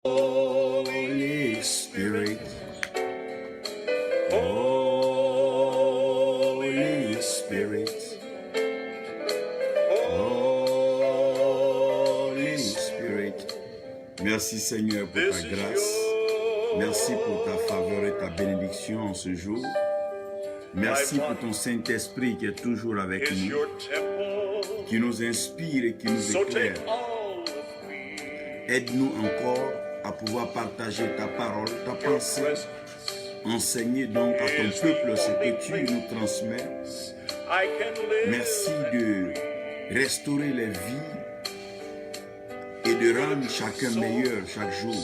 Holy Spirit, Holy Spirit, Holy Spirit. Merci Seigneur pour ta grâce. Merci pour ta faveur et ta bénédiction en ce jour. Merci pour ton Saint-Esprit qui est toujours avec nous, qui nous inspire et qui nous éclaire. Aide-nous encore à pouvoir partager ta parole, ta pensée, enseigner donc à ton peuple ce que tu nous transmets. Merci de restaurer les vies et de rendre chacun meilleur chaque jour.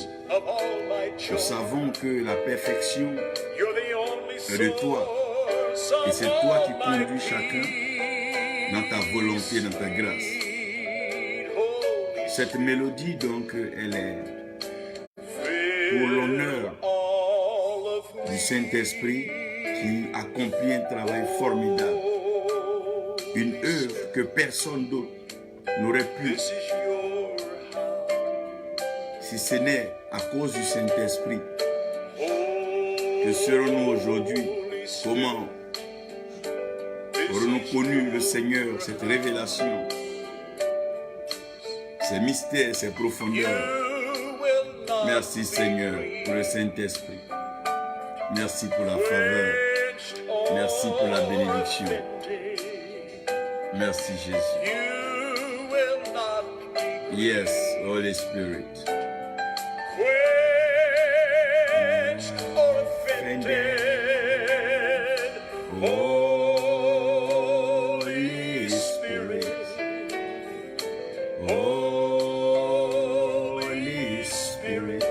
Nous savons que la perfection est de toi et c'est toi qui conduis chacun dans ta volonté, dans ta grâce. Cette mélodie donc elle est pour l'honneur du Saint-Esprit qui accomplit un travail formidable, une œuvre que personne d'autre n'aurait pu, si ce n'est à cause du Saint-Esprit. Que serons-nous aujourd'hui? Comment aurons-nous connu le Seigneur, cette révélation, ces mystères, ces profondeurs? Merci Seigneur pour le Saint-Esprit. Merci pour la faveur. Merci pour la bénédiction. Merci Jésus. Yes, Holy Spirit. Holy Spirit. Holy Spirit. Holy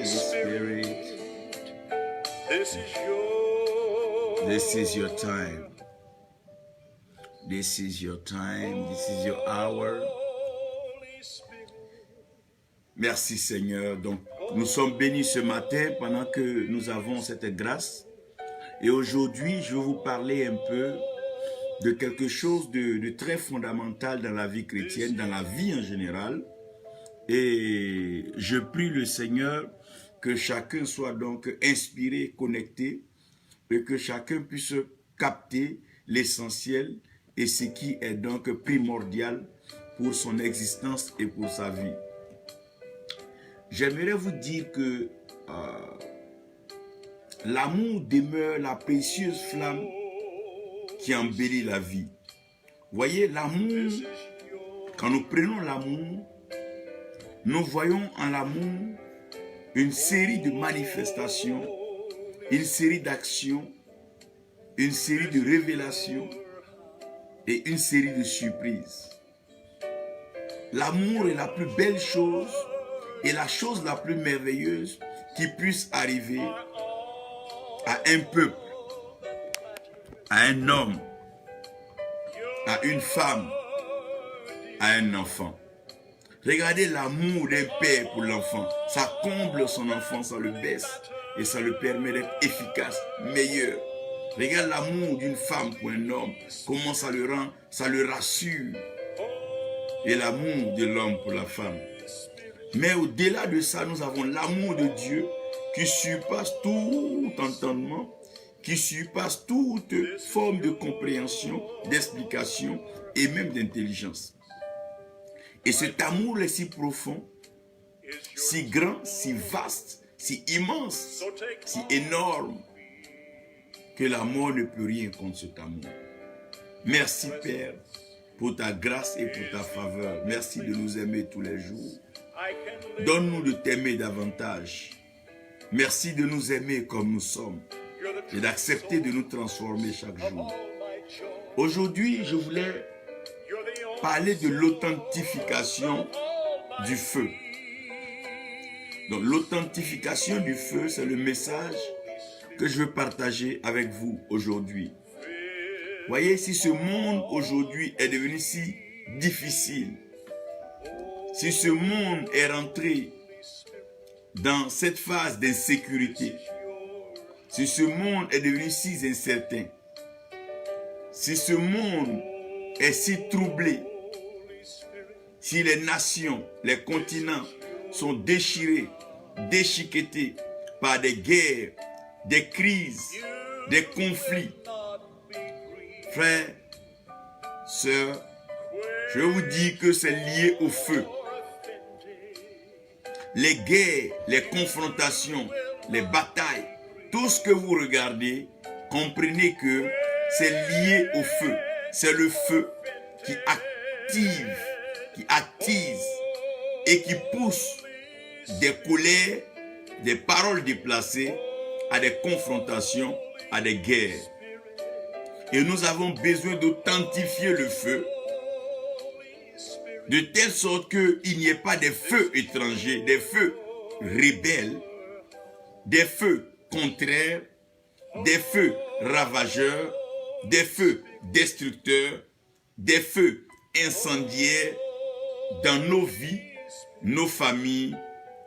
Spirit. This is your time. This is your time. This is your hour. Merci Seigneur. Donc, nous sommes bénis ce matin pendant que nous avons cette grâce. Et aujourd'hui, je vais vous parler un peu de quelque chose de très fondamental dans la vie chrétienne, dans la vie en général. Et je prie le Seigneur que chacun soit donc inspiré, connecté, et que chacun puisse capter l'essentiel et ce qui est donc primordial pour son existence et pour sa vie. J'aimerais vous dire que l'amour demeure la précieuse flamme qui embellit la vie. Voyez, l'amour, quand nous prenons l'amour, nous voyons en l'amour une série de manifestations, une série d'actions, une série de révélations et une série de surprises. L'amour est la plus belle chose et la chose la plus merveilleuse qui puisse arriver à un peuple, à un homme, à une femme, à un enfant. Regardez l'amour d'un père pour l'enfant. Ça comble son enfant, ça le baisse et ça le permet d'être efficace, meilleur. Regarde l'amour d'une femme pour un homme, comment ça le rend, ça le rassure. Et l'amour de l'homme pour la femme. Mais au-delà de ça, nous avons l'amour de Dieu qui surpasse tout entendement, qui surpasse toute forme de compréhension, d'explication et même d'intelligence. Et cet amour est si profond, si grand, si vaste, si immense, si énorme, que la mort ne peut rien contre cet amour. Merci Père pour ta grâce et pour ta faveur. Merci de nous aimer tous les jours. Donne-nous de t'aimer davantage. Merci de nous aimer comme nous sommes et d'accepter de nous transformer chaque jour. Aujourd'hui, je voulais parler de l'authentification du feu. Donc, l'authentification du feu, c'est le message que je veux partager avec vous aujourd'hui. Voyez, si ce monde aujourd'hui est devenu si difficile, si ce monde est rentré dans cette phase d'insécurité, si ce monde est devenu si incertain, si ce monde est si troublé, si les nations, les continents sont déchirés, déchiquetés par des guerres, des crises, des conflits, frères, sœurs, je vous dis que c'est lié au feu. Les guerres, les confrontations, les batailles, tout ce que vous regardez, comprenez que c'est lié au feu. C'est le feu qui active, qui attise et qui pousse des colères, des paroles déplacées à des confrontations, à des guerres. Et nous avons besoin d'authentifier le feu de telle sorte qu'il n'y ait pas des feux étrangers, des feux rebelles, des feux contraires, des feux ravageurs, des feux destructeurs, des feux incendiaires dans nos vies, nos familles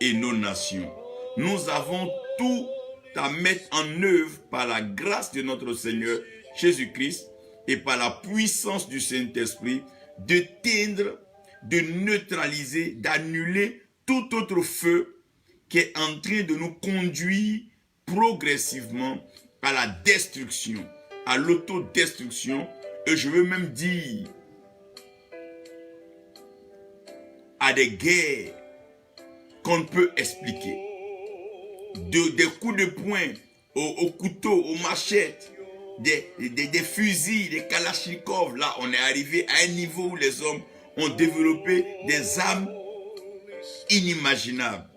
et nos nations. Nous avons tout à mettre en œuvre par la grâce de notre Seigneur Jésus-Christ et par la puissance du Saint-Esprit d'éteindre, de neutraliser, d'annuler tout autre feu qui est en train de nous conduire progressivement à la destruction, à l'autodestruction, et je veux même dire à des guerres qu'on ne peut expliquer. Des coups de poing au couteau, aux machettes, des fusils, des kalachnikovs. Là, on est arrivé à un niveau où les hommes ont développé des armes inimaginables.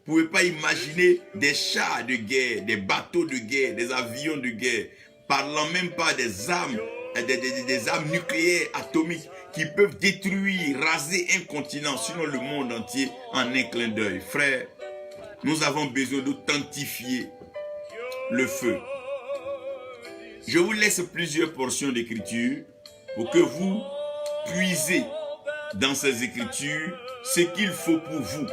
Vous ne pouvez pas imaginer des chars de guerre, des bateaux de guerre, des avions de guerre, parlant même pas des armes, des armes nucléaires, atomiques, qui peuvent détruire, raser un continent, sinon le monde entier, en un clin d'œil. Frères, nous avons besoin d'authentifier le feu. Je vous laisse plusieurs portions d'écriture pour que vous puisez dans ces écritures ce qu'il faut pour vous.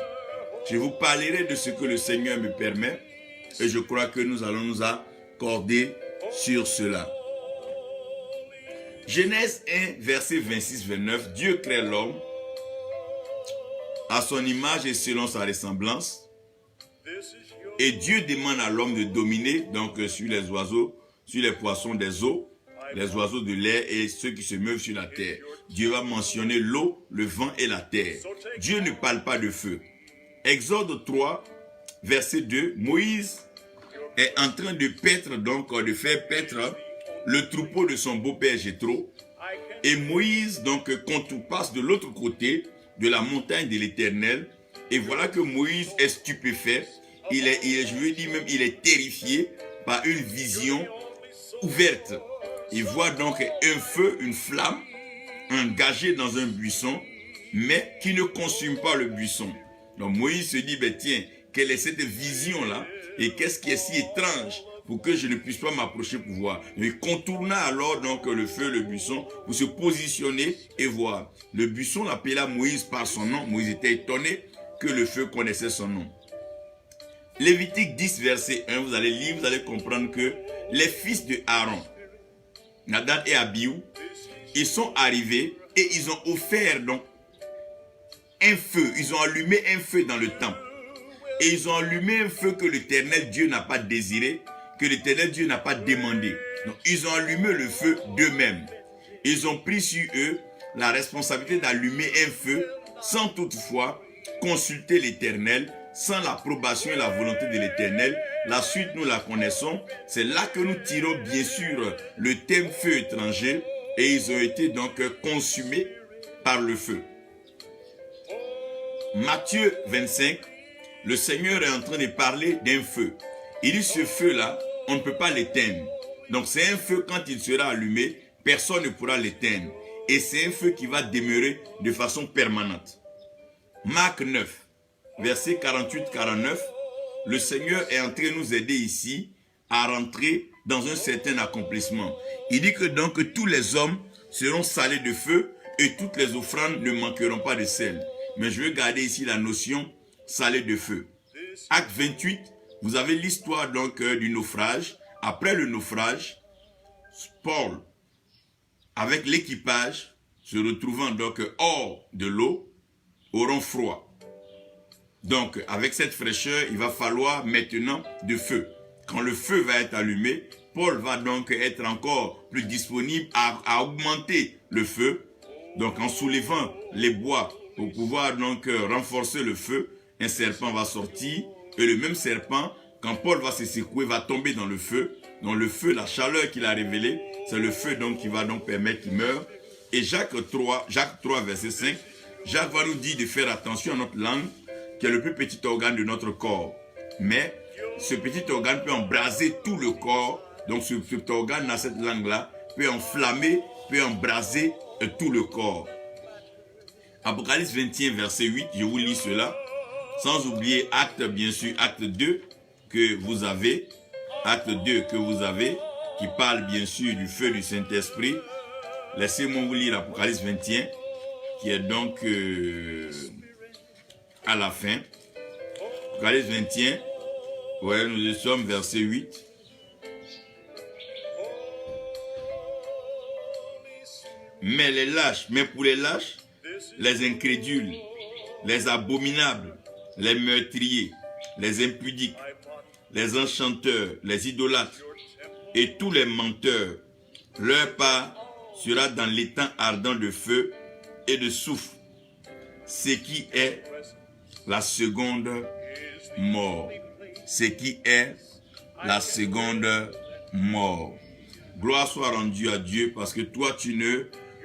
Je vous parlerai de ce que le Seigneur me permet et je crois que nous allons nous accorder sur cela. Genèse 1, verset 26-29, Dieu crée l'homme à son image et selon sa ressemblance. Et Dieu demande à l'homme de dominer donc sur les oiseaux, sur les poissons des eaux, les oiseaux de l'air et ceux qui se meuvent sur la terre. Dieu va mentionner l'eau, le vent et la terre. Dieu ne parle pas de feu. Exode 3, verset 2, Moïse est en train de paître, donc de faire paître le troupeau de son beau-père Jéthro. Et Moïse donc passe de l'autre côté de la montagne de l'Éternel. Et voilà que Moïse est stupéfait. Je veux dire même, il est terrifié par une vision ouverte. Il voit donc un feu, une flamme, engagée dans un buisson, mais qui ne consume pas le buisson. Donc Moïse se dit, ben tiens, quelle est cette vision-là et qu'est-ce qui est si étrange pour que je ne puisse pas m'approcher pour voir. Il contourna alors donc le feu, le buisson, pour se positionner et voir. Le buisson l'appela Moïse par son nom. Moïse était étonné que le feu connaissait son nom. Lévitique 10, verset 1, vous allez lire, vous allez comprendre que les fils de Aaron, Nadab et Abihu, ils sont arrivés et ils ont offert donc un feu. Ils ont allumé un feu dans le temple. Et ils ont allumé un feu que l'Éternel Dieu n'a pas désiré, que l'Éternel Dieu n'a pas demandé. Donc ils ont allumé le feu d'eux-mêmes. Ils ont pris sur eux la responsabilité d'allumer un feu sans toutefois consulter l'Éternel, sans l'approbation et la volonté de l'Éternel. La suite, nous la connaissons. C'est là que nous tirons bien sûr le thème feu étranger et ils ont été donc consumés par le feu. Matthieu 25, le Seigneur est en train de parler d'un feu. Il dit ce feu-là, on ne peut pas l'éteindre. Donc c'est un feu, quand il sera allumé, personne ne pourra l'éteindre. Et c'est un feu qui va demeurer de façon permanente. Marc 9, verset 48-49, le Seigneur est en train de nous aider ici à rentrer dans un certain accomplissement. Il dit que donc tous les hommes seront salés de feu et toutes les offrandes ne manqueront pas de sel. Mais je vais garder ici la notion salé de feu. Acte 28, vous avez l'histoire donc du naufrage. Après le naufrage, Paul, avec l'équipage, se retrouvant donc hors de l'eau, auront froid. Donc, avec cette fraîcheur, il va falloir maintenant du feu. Quand le feu va être allumé, Paul va donc être encore plus disponible à augmenter le feu. Donc, en soulevant les bois pour pouvoir donc renforcer le feu, un serpent va sortir. Et le même serpent, quand Paul va se secouer, va tomber dans le feu. Dans le feu, la chaleur qu'il a révélée, c'est le feu donc qui va donc permettre qu'il meure. Et Jacques 3, verset 5, Jacques va nous dire de faire attention à notre langue, qui est le plus petit organe de notre corps. Mais ce petit organe peut embraser tout le corps. Donc cet organe, cette langue-là, peut enflammer, peut embraser tout le corps. Apocalypse 21, verset 8, je vous lis cela. Sans oublier acte, bien sûr, acte 2 que vous avez. Acte 2 que vous avez, qui parle bien sûr du feu du Saint-Esprit. Laissez-moi vous lire l'Apocalypse 21, qui est donc à la fin. Apocalypse 21, ouais, nous sommes verset 8. Mais pour les lâches, les incrédules, les abominables, les meurtriers, les impudiques, les enchanteurs, les idolâtres et tous les menteurs, leur part sera dans l'étang ardent de feu et de soufre, ce qui est la seconde mort. Ce qui est la seconde mort. Gloire soit rendue à Dieu parce que toi tu ne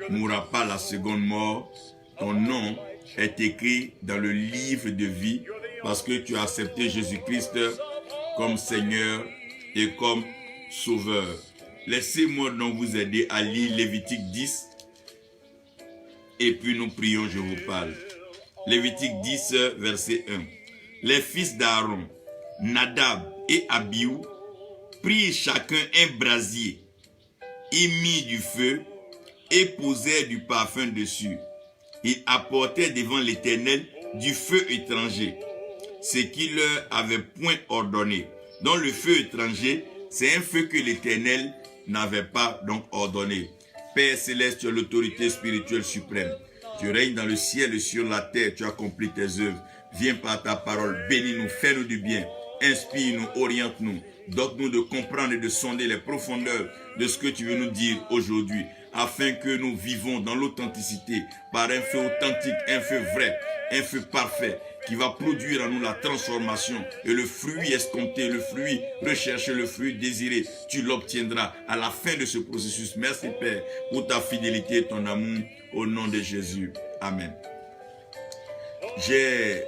mourras pas la seconde mort. Ton nom est écrit dans le livre de vie parce que tu as accepté Jésus-Christ comme Seigneur et comme Sauveur. Laissez-moi donc vous aider à lire Lévitique 10 et puis nous prions, je vous parle. Lévitique 10, verset 1. Les fils d'Aaron, Nadab et Abihu, prirent chacun un brasier, y mirent du feu et posèrent du parfum dessus. Ils apportaient devant l'Éternel du feu étranger, ce qu'il leur avait point ordonné. Donc le feu étranger, c'est un feu que l'Éternel n'avait pas donc ordonné. Père céleste, tu as l'autorité spirituelle suprême. Tu règnes dans le ciel et sur la terre, tu accomplis tes œuvres. Viens par ta parole, bénis-nous, fais-nous du bien. Inspire-nous, oriente-nous. Donne-nous de comprendre et de sonder les profondeurs de ce que tu veux nous dire aujourd'hui, afin que nous vivons dans l'authenticité, par un feu authentique, un feu vrai, un feu parfait, qui va produire en nous la transformation et le fruit escompté, le fruit recherché, le fruit désiré, tu l'obtiendras à la fin de ce processus. Merci Père pour ta fidélité et ton amour, au nom de Jésus. Amen. J'ai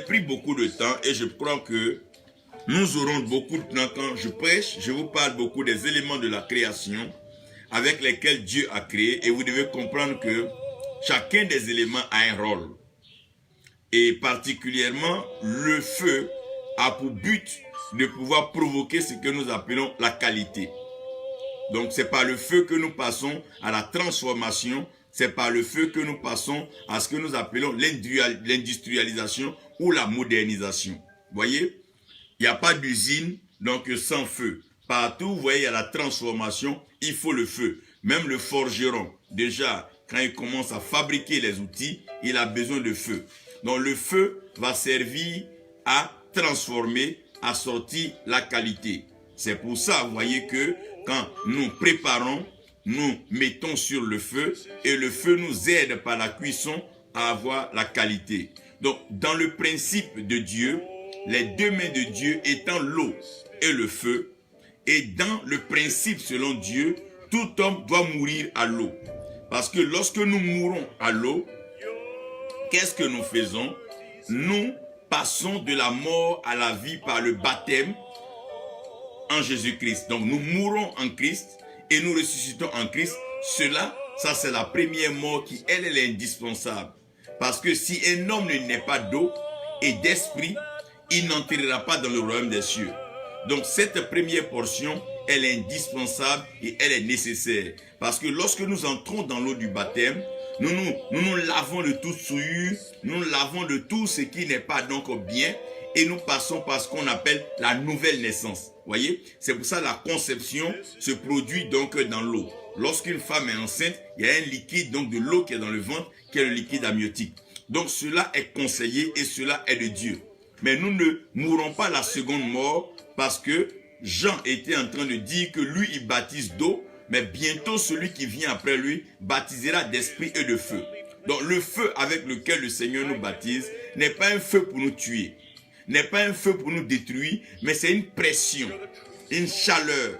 pris beaucoup de temps et je crois que nous aurons beaucoup de temps quand je prêche. Je vous parle beaucoup des éléments de la création avec lesquels Dieu a créé et vous devez comprendre que chacun des éléments a un rôle. Et particulièrement, le feu a pour but de pouvoir provoquer ce que nous appelons la qualité. Donc, c'est par le feu que nous passons à la transformation, c'est par le feu que nous passons à ce que nous appelons l'industrialisation ou la modernisation. Vous voyez, il n'y a pas d'usine, donc sans feu. Partout, vous voyez, il y a la transformation, il faut le feu. Même le forgeron, déjà, quand il commence à fabriquer les outils, il a besoin de feu. Donc le feu va servir à transformer, à sortir la qualité. C'est pour ça, vous voyez que quand nous préparons, nous mettons sur le feu et le feu nous aide par la cuisson à avoir la qualité. Donc dans le principe de Dieu, les deux mains de Dieu étant l'eau et le feu, et dans le principe selon Dieu, tout homme doit mourir à l'eau. Parce que lorsque nous mourons à l'eau, qu'est-ce que nous faisons? Nous passons de la mort à la vie par le baptême en Jésus-Christ. Donc nous mourons en Christ et nous ressuscitons en Christ. Ça c'est la première mort qui, elle est indispensable. Parce que si un homme ne naît pas d'eau et d'esprit, il n'entrera pas dans le royaume des cieux. Donc cette première portion, elle est indispensable et elle est nécessaire. Parce que lorsque nous entrons dans l'eau du baptême, nous lavons de toute souillure, nous lavons de tout ce qui n'est pas donc bien et nous passons par ce qu'on appelle la nouvelle naissance. Voyez, c'est pour ça que la conception se produit donc dans l'eau. Lorsqu'une femme est enceinte, il y a un liquide donc de l'eau qui est dans le ventre, qui est le liquide amniotique. Donc cela est conseillé et cela est de Dieu. Mais nous ne mourrons pas la seconde mort parce que Jean était en train de dire que lui, il baptise d'eau, mais bientôt celui qui vient après lui baptisera d'esprit et de feu. Donc le feu avec lequel le Seigneur nous baptise n'est pas un feu pour nous tuer, n'est pas un feu pour nous détruire, mais c'est une pression, une chaleur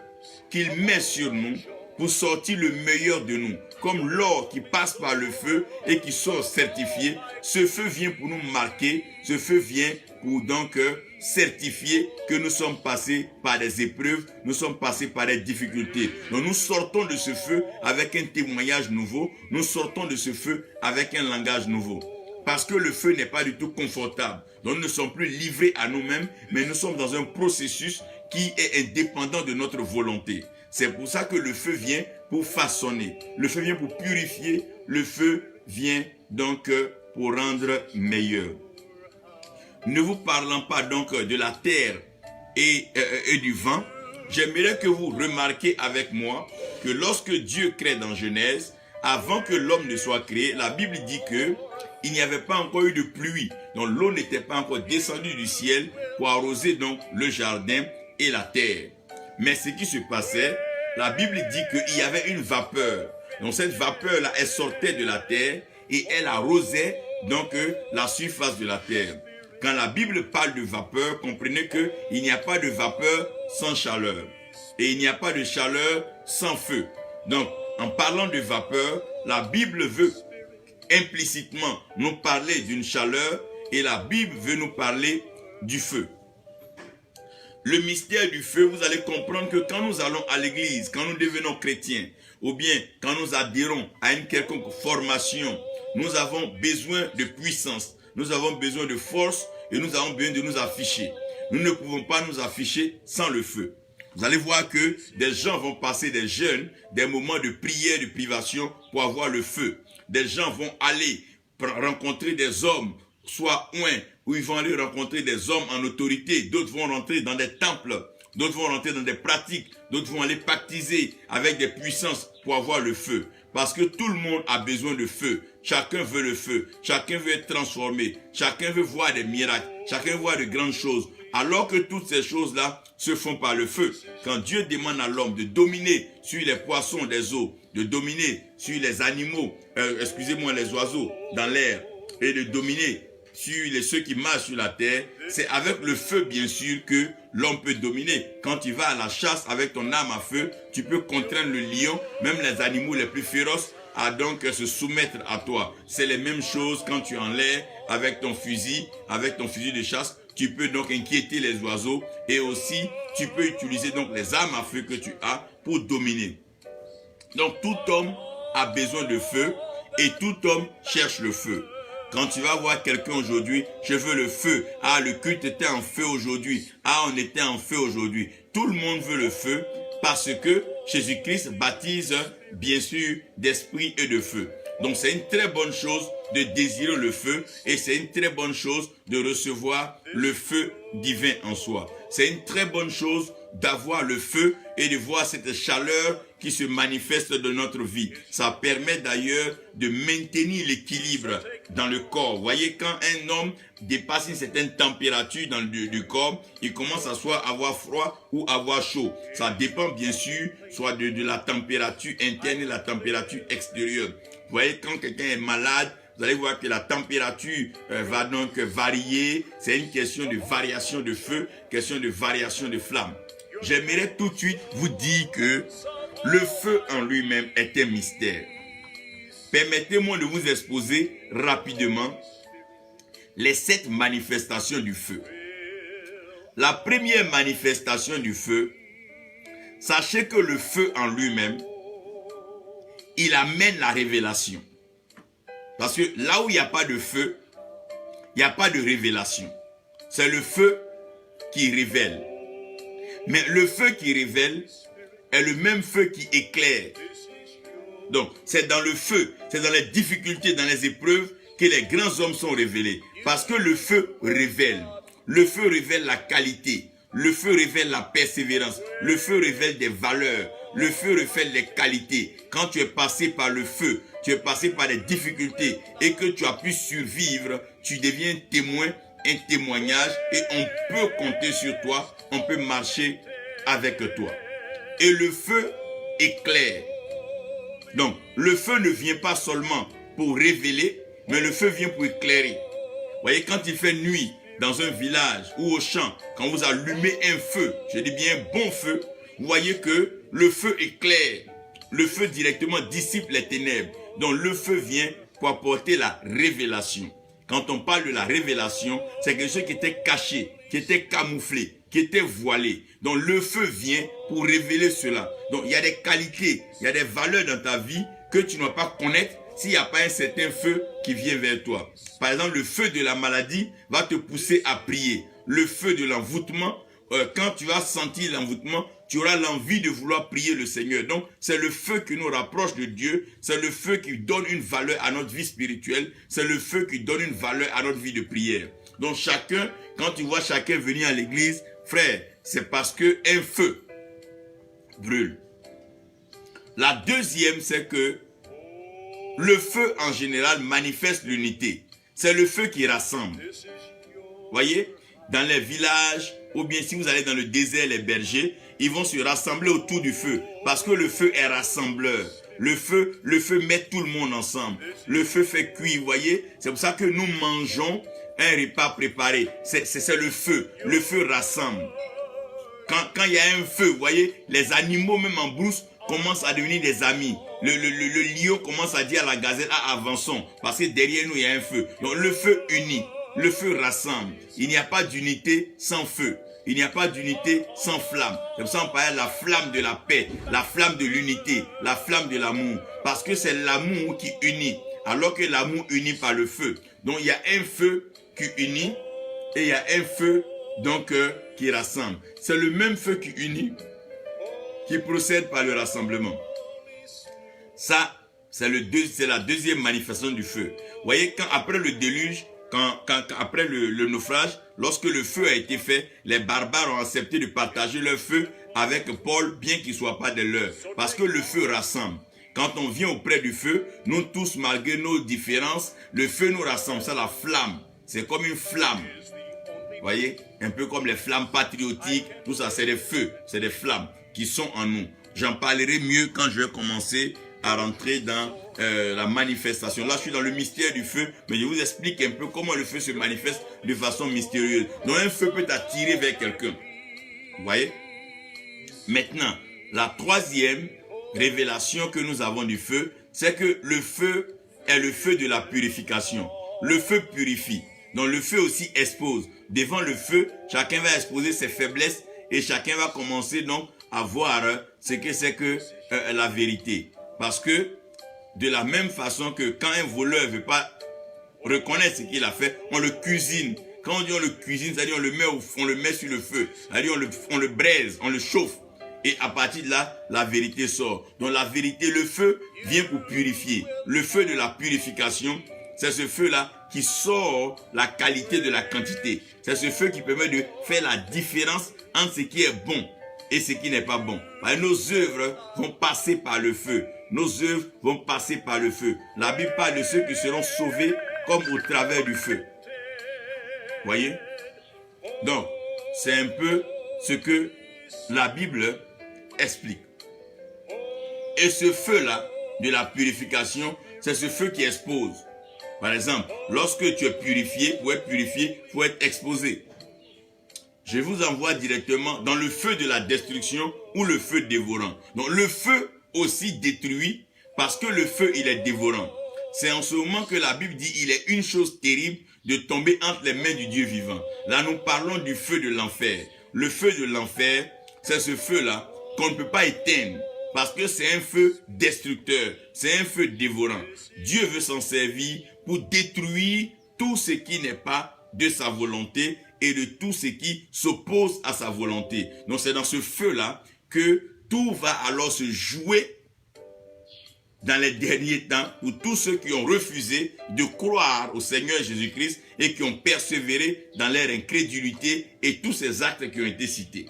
qu'il met sur nous pour sortir le meilleur de nous. Comme l'or qui passe par le feu et qui sort certifié, ce feu vient pour nous marquer, ce feu vient pour donc certifier que nous sommes passés par des épreuves, nous sommes passés par des difficultés. Donc nous sortons de ce feu avec un témoignage nouveau, nous sortons de ce feu avec un langage nouveau. Parce que le feu n'est pas du tout confortable. Donc nous ne sommes plus livrés à nous-mêmes, mais nous sommes dans un processus qui est indépendant de notre volonté. C'est pour ça que le feu vient pour façonner, le feu vient pour purifier, le feu vient donc pour rendre meilleur. Ne vous parlant pas donc de la terre et du vent, j'aimerais que vous remarquiez avec moi que lorsque Dieu crée dans Genèse, avant que l'homme ne soit créé, la Bible dit que il n'y avait pas encore eu de pluie, donc l'eau n'était pas encore descendue du ciel pour arroser donc le jardin et la terre. Mais ce qui se passait, la Bible dit qu'il y avait une vapeur. Donc cette vapeur-là, elle sortait de la terre et elle arrosait donc la surface de la terre. Quand la Bible parle de vapeur, comprenez qu'il n'y a pas de vapeur sans chaleur. Et il n'y a pas de chaleur sans feu. Donc, en parlant de vapeur, la Bible veut implicitement nous parler d'une chaleur et la Bible veut nous parler du feu. Le mystère du feu, vous allez comprendre que quand nous allons à l'église, quand nous devenons chrétiens, ou bien quand nous adhérons à une quelconque formation, nous avons besoin de puissance, nous avons besoin de force et nous avons besoin de nous afficher. Nous ne pouvons pas nous afficher sans le feu. Vous allez voir que des gens vont passer des jeûnes, des moments de prière, de privation pour avoir le feu. Des gens vont aller rencontrer des hommes, soit où ils vont aller rencontrer des hommes en autorité. D'autres vont rentrer dans des temples, d'autres vont rentrer dans des pratiques, d'autres vont aller pactiser avec des puissances pour avoir le feu. Parce que tout le monde a besoin de feu. Chacun veut le feu. Chacun veut être transformé. Chacun veut voir des miracles. Chacun veut voir de grandes choses. Alors que toutes ces choses-là se font par le feu. Quand Dieu demande à l'homme de dominer sur les poissons des eaux, de dominer sur les animaux, les oiseaux dans l'air, et de dominer sur ceux qui marchent sur la terre, c'est avec le feu bien sûr que l'homme peut dominer. Quand tu vas à la chasse avec ton arme à feu, tu peux contraindre le lion, même les animaux les plus féroces, à donc se soumettre à toi. C'est les mêmes choses quand tu es en l'air avec ton fusil de chasse. Tu peux donc inquiéter les oiseaux et aussi tu peux utiliser donc les armes à feu que tu as pour dominer. Donc tout homme a besoin de feu et tout homme cherche le feu. Quand tu vas voir quelqu'un aujourd'hui, je veux le feu. Ah, le culte était en feu aujourd'hui. Ah, on était en feu aujourd'hui. Tout le monde veut le feu parce que Jésus-Christ baptise bien sûr d'esprit et de feu. Donc c'est une très bonne chose de désirer le feu et c'est une très bonne chose de recevoir le feu divin en soi. C'est une très bonne chose d'avoir le feu et de voir cette chaleur qui se manifeste dans notre vie. Ça permet d'ailleurs de maintenir l'équilibre dans le corps. Vous voyez, quand un homme dépasse une certaine température dans du corps, il commence à soit avoir froid ou avoir chaud. Ça dépend bien sûr soit de la température interne et la température extérieure. Vous voyez, quand quelqu'un est malade, vous allez voir que la température va donc varier. C'est une question de variation de feu, question de variation de flamme. J'aimerais tout de suite vous dire que le feu en lui-même est un mystère. Permettez-moi de vous exposer rapidement les 7 manifestations du feu. La première manifestation du feu, sachez que le feu en lui-même, il amène la révélation. Parce que là où il n'y a pas de feu, il n'y a pas de révélation. C'est le feu qui révèle. Mais le feu qui révèle est le même feu qui éclaire. Donc, c'est dans le feu, c'est dans les difficultés, dans les épreuves que les grands hommes sont révélés. Parce que le feu révèle. Le feu révèle la qualité. Le feu révèle la persévérance. Le feu révèle des valeurs. Le feu révèle les qualités. Quand tu es passé par le feu, tu es passé par des difficultés et que tu as pu survivre, tu deviens témoin, un témoignage et on peut compter sur toi, on peut marcher avec toi. Et le feu éclaire. Donc, le feu ne vient pas seulement pour révéler, mais le feu vient pour éclairer. Vous voyez, quand il fait nuit dans un village ou au champ, quand vous allumez un feu, je dis bien un bon feu, vous voyez que le feu éclaire. Le feu directement dissipe les ténèbres. Donc, le feu vient pour apporter la révélation. Quand on parle de la révélation, c'est quelque chose qui était caché, qui était camouflé, qui était voilé. Donc le feu vient pour révéler cela. Donc il y a des qualités, il y a des valeurs dans ta vie que tu ne vas pas connaître s'il n'y a pas un certain feu qui vient vers toi. Par exemple, le feu de la maladie va te pousser à prier. Le feu de l'envoûtement, quand tu vas sentir l'envoûtement, tu auras l'envie de vouloir prier le Seigneur. Donc, c'est le feu qui nous rapproche de Dieu. C'est le feu qui donne une valeur à notre vie spirituelle. C'est le feu qui donne une valeur à notre vie de prière. Donc, chacun, quand tu vois chacun venir à l'église, frère, c'est parce qu'un feu brûle. La deuxième, c'est que le feu, en général, manifeste l'unité. C'est le feu qui rassemble. Voyez, dans les villages, ou bien si vous allez dans le désert, les bergers, ils vont se rassembler autour du feu. Parce que le feu est rassembleur. Le feu met tout le monde ensemble. Le feu fait cuire, vous voyez. C'est pour ça que nous mangeons un repas préparé. C'est le feu. Le feu rassemble. Quand il y a un feu, vous voyez, les animaux, même en brousse, commencent à devenir des amis. Le lion commence à dire à la gazelle, ah, avançons. Parce que derrière nous, il y a un feu. Donc le feu unit. Le feu rassemble. Il n'y a pas d'unité sans feu. Il n'y a pas d'unité sans flamme. C'est pour ça qu'on parle de la flamme de la paix, la flamme de l'unité, la flamme de l'amour. Parce que c'est l'amour qui unit, alors que l'amour unit par le feu. Donc il y a un feu qui unit et il y a un feu donc qui rassemble. C'est le même feu qui unit, qui procède par le rassemblement. Ça, c'est la deuxième manifestation du feu. Vous voyez, après le déluge, après le naufrage, lorsque le feu a été fait, les barbares ont accepté de partager leur feu avec Paul, bien qu'il ne soit pas de leur. Parce que le feu rassemble. Quand on vient auprès du feu, nous tous, malgré nos différences, le feu nous rassemble. C'est la flamme. C'est comme une flamme. Vous voyez? Un peu comme les flammes patriotiques. Tout ça, c'est des feux. C'est des flammes qui sont en nous. J'en parlerai mieux quand je vais commencer à rentrer dans la manifestation. Là, je suis dans le mystère du feu, mais je vous explique un peu comment le feu se manifeste de façon mystérieuse. Donc, un feu peut t'attirer vers quelqu'un. Vous voyez? Maintenant, la troisième révélation que nous avons du feu, c'est que le feu est le feu de la purification. Le feu purifie. Donc, le feu aussi expose. Devant le feu, chacun va exposer ses faiblesses et chacun va commencer donc à voir ce que c'est que la vérité. Parce que de la même façon que quand un voleur ne veut pas reconnaître ce qu'il a fait, on le cuisine. Quand on dit on le cuisine, c'est-à-dire on le met sur le feu. C'est-à-dire on le braise, on le chauffe. Et à partir de là, la vérité sort. Donc la vérité, le feu vient pour purifier. Le feu de la purification, c'est ce feu-là qui sort la qualité de la quantité. C'est ce feu qui permet de faire la différence entre ce qui est bon et ce qui n'est pas bon. Nos œuvres vont passer par le feu. Nos œuvres vont passer par le feu. La Bible parle de ceux qui seront sauvés comme au travers du feu. Voyez? Donc, c'est un peu ce que la Bible explique. Et ce feu-là, de la purification, c'est ce feu qui expose. Par exemple, lorsque tu es purifié, pour être purifié, il faut être exposé. Je vous envoie directement dans le feu de la destruction ou le feu dévorant. Donc le feu aussi détruit parce que le feu, il est dévorant. C'est en ce moment que la Bible dit il est une chose terrible de tomber entre les mains du Dieu vivant. Là, nous parlons du feu de l'enfer. Le feu de l'enfer, c'est ce feu-là qu'on ne peut pas éteindre parce que c'est un feu destructeur, c'est un feu dévorant. Dieu veut s'en servir pour détruire tout ce qui n'est pas de sa volonté et de tout ce qui s'oppose à sa volonté. Donc c'est dans ce feu-là que tout va alors se jouer dans les derniers temps pour tous ceux qui ont refusé de croire au Seigneur Jésus-Christ et qui ont persévéré dans leur incrédulité et tous ces actes qui ont été cités.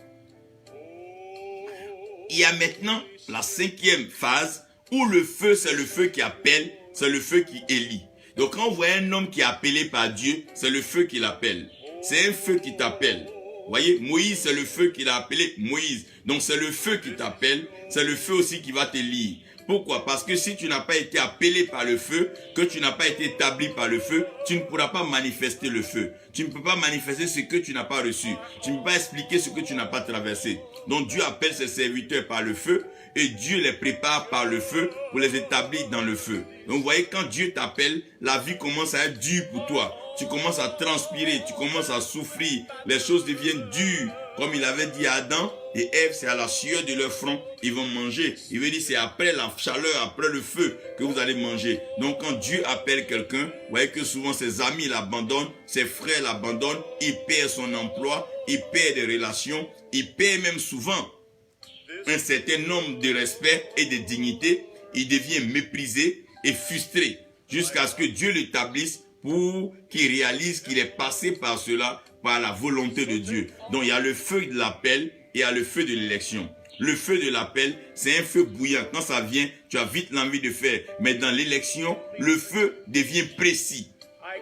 Il y a maintenant la cinquième phase où le feu, c'est le feu qui appelle c'est le feu qui élit. Donc quand vous voyez un homme qui est appelé par Dieu, c'est le feu qui l'appelle. C'est un feu qui t'appelle. Vous voyez, Moïse, c'est le feu qui l'a appelé Moïse. Donc c'est le feu qui t'appelle, c'est le feu aussi qui va t'élire. Pourquoi? Parce que si tu n'as pas été appelé par le feu, que tu n'as pas été établi par le feu, tu ne pourras pas manifester le feu. Tu ne peux pas manifester ce que tu n'as pas reçu. Tu ne peux pas expliquer ce que tu n'as pas traversé. Donc Dieu appelle ses serviteurs par le feu et Dieu les prépare par le feu pour les établir dans le feu. Donc vous voyez, quand Dieu t'appelle, la vie commence à être dure pour toi. Tu commences à transpirer, tu commences à souffrir. Les choses deviennent dures. Comme il avait dit à Adam et Ève, c'est à la sueur de leur front, ils vont manger. Il veut dire c'est après la chaleur, après le feu que vous allez manger. Donc quand Dieu appelle quelqu'un, vous voyez que souvent ses amis l'abandonnent, ses frères l'abandonnent, il perd son emploi, il perd des relations, il perd même souvent un certain nombre de respect et de dignité. Il devient méprisé et frustré jusqu'à ce que Dieu l'établisse pour qu'il réalise qu'il est passé par cela, par la volonté de Dieu. Donc il y a le feu de l'appel et il y a le feu de l'élection. Le feu de l'appel, c'est un feu bouillant. Quand ça vient, tu as vite l'envie de faire. Mais dans l'élection, le feu devient précis.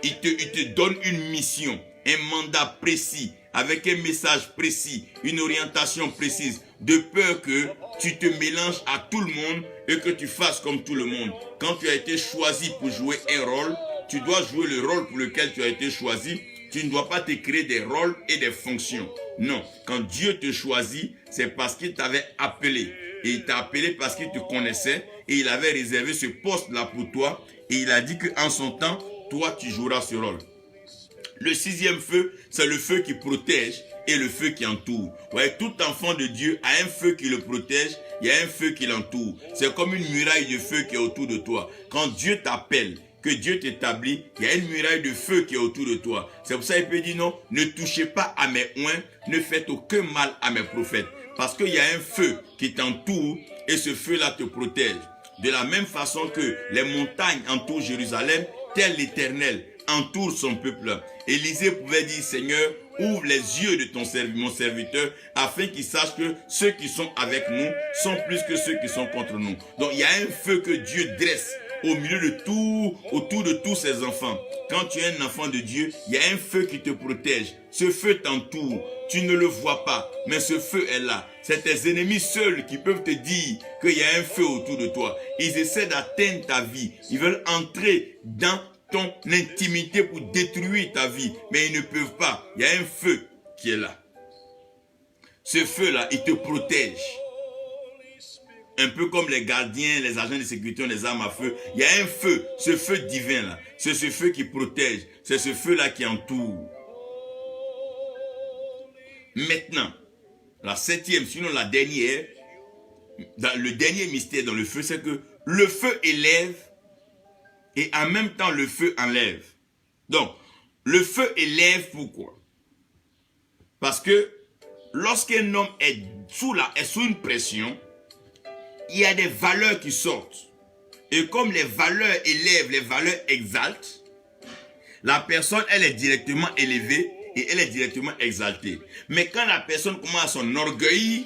Il te donne une mission, un mandat précis, avec un message précis, une orientation précise, de peur que tu te mélanges à tout le monde et que tu fasses comme tout le monde. Quand tu as été choisi pour jouer un rôle, tu dois jouer le rôle pour lequel tu as été choisi. Tu ne dois pas te créer des rôles et des fonctions. Non, quand Dieu te choisit, c'est parce qu'il t'avait appelé. Et il t'a appelé parce qu'il te connaissait et il avait réservé ce poste-là pour toi. Et il a dit qu'en son temps, toi, tu joueras ce rôle. Le sixième feu, c'est le feu qui protège et le feu qui entoure. Ouais, tout enfant de Dieu a un feu qui le protège, il y a un feu qui l'entoure. C'est comme une muraille de feu qui est autour de toi. Quand Dieu t'appelle, que Dieu t'établit, il y a une muraille de feu qui est autour de toi. C'est pour ça qu'il peut dire non, ne touchez pas à mes oins, ne faites aucun mal à mes prophètes. Parce qu'il y a un feu qui t'entoure et ce feu-là te protège. De la même façon que les montagnes entourent Jérusalem, tel l'Éternel entoure son peuple. Élisée pouvait dire, Seigneur, ouvre les yeux de mon serviteur, afin qu'il sache que ceux qui sont avec nous sont plus que ceux qui sont contre nous. Donc il y a un feu que Dieu dresse au milieu de tout, autour de tous ses enfants. Quand tu es un enfant de Dieu, il y a un feu qui te protège. Ce feu t'entoure. Tu ne le vois pas, mais ce feu est là. C'est tes ennemis seuls qui peuvent te dire qu'il y a un feu autour de toi. Ils essaient d'atteindre ta vie. Ils veulent entrer dans ton intimité pour détruire ta vie, mais ils ne peuvent pas. Il y a un feu qui est là. Ce feu-là, il te protège. Un peu comme les gardiens, les agents de sécurité, les armes à feu. Il y a un feu, ce feu divin-là. C'est ce feu qui protège. C'est ce feu-là qui entoure. Maintenant, la septième, sinon la dernière, le dernier mystère dans le feu, c'est que le feu élève et en même temps le feu enlève. Donc, le feu élève pourquoi? Parce que lorsqu'un homme est sous une pression, il y a des valeurs qui sortent. Et comme les valeurs élèvent, les valeurs exaltent, la personne, elle est directement élevée et elle est directement exaltée. Mais quand la personne commence à s'enorgueillir,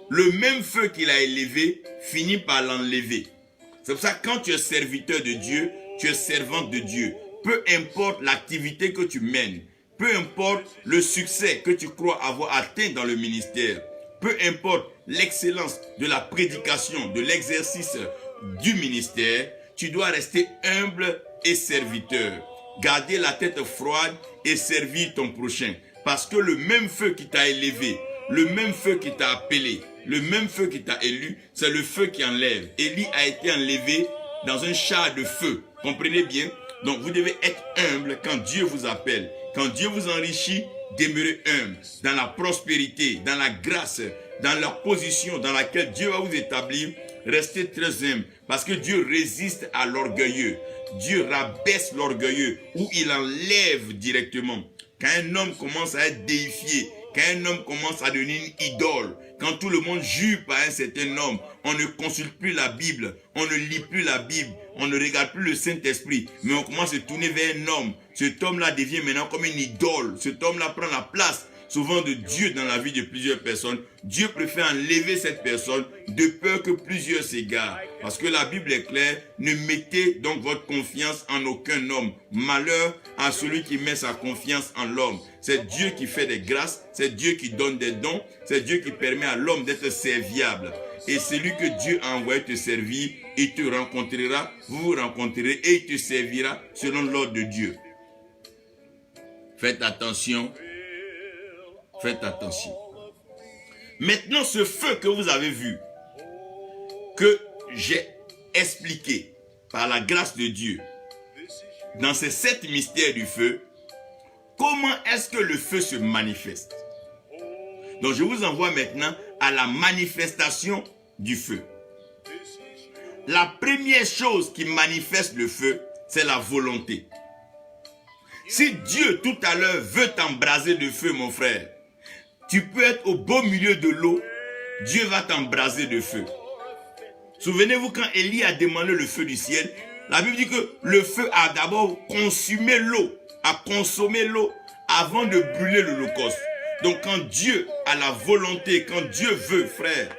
le même feu qu'il a élevé finit par l'enlever. C'est pour ça que quand tu es serviteur de Dieu, tu es servante de Dieu. Peu importe l'activité que tu mènes, peu importe le succès que tu crois avoir atteint dans le ministère, peu importe l'excellence de la prédication, de l'exercice du ministère, tu dois rester humble et serviteur. Garder la tête froide et servir ton prochain. Parce que le même feu qui t'a élevé, le même feu qui t'a appelé, le même feu qui t'a élu, c'est le feu qui enlève. Élie a été enlevé dans un char de feu. Comprenez bien? Donc vous devez être humble quand Dieu vous appelle. Quand Dieu vous enrichit, demeurez humble. Dans la prospérité, dans la grâce, dans la position dans laquelle Dieu va vous établir, restez très humble. Parce que Dieu résiste à l'orgueilleux. Dieu rabaisse l'orgueilleux ou il enlève directement. Quand un homme commence à être déifié, quand un homme commence à devenir une idole, quand tout le monde jure par un certain homme, on ne consulte plus la Bible, on ne lit plus la Bible, on ne regarde plus le Saint-Esprit, mais on commence à se tourner vers un homme. Cet homme-là devient maintenant comme une idole. Cet homme-là prend la place souvent de Dieu dans la vie de plusieurs personnes, Dieu préfère enlever cette personne de peur que plusieurs s'égarent. Parce que la Bible est claire, ne mettez donc votre confiance en aucun homme. Malheur à celui qui met sa confiance en l'homme. C'est Dieu qui fait des grâces, c'est Dieu qui donne des dons, c'est Dieu qui permet à l'homme d'être serviable. Et celui que Dieu a envoyé te servir, il te rencontrera, vous vous rencontrerez et il te servira selon l'ordre de Dieu. Faites attention. Faites attention. Maintenant, ce feu que vous avez vu, que j'ai expliqué par la grâce de Dieu, dans ces 7 mystères du feu, comment est-ce que le feu se manifeste? Donc, je vous envoie maintenant à la manifestation du feu. La première chose qui manifeste le feu, c'est la volonté. Si Dieu tout à l'heure veut t'embraser de feu, mon frère, tu peux être au beau milieu de l'eau, Dieu va t'embraser de feu. Souvenez-vous quand Élie a demandé le feu du ciel, la Bible dit que le feu a d'abord consumé l'eau, a consommé l'eau avant de brûler l'holocauste. Donc quand Dieu a la volonté, quand Dieu veut, frère,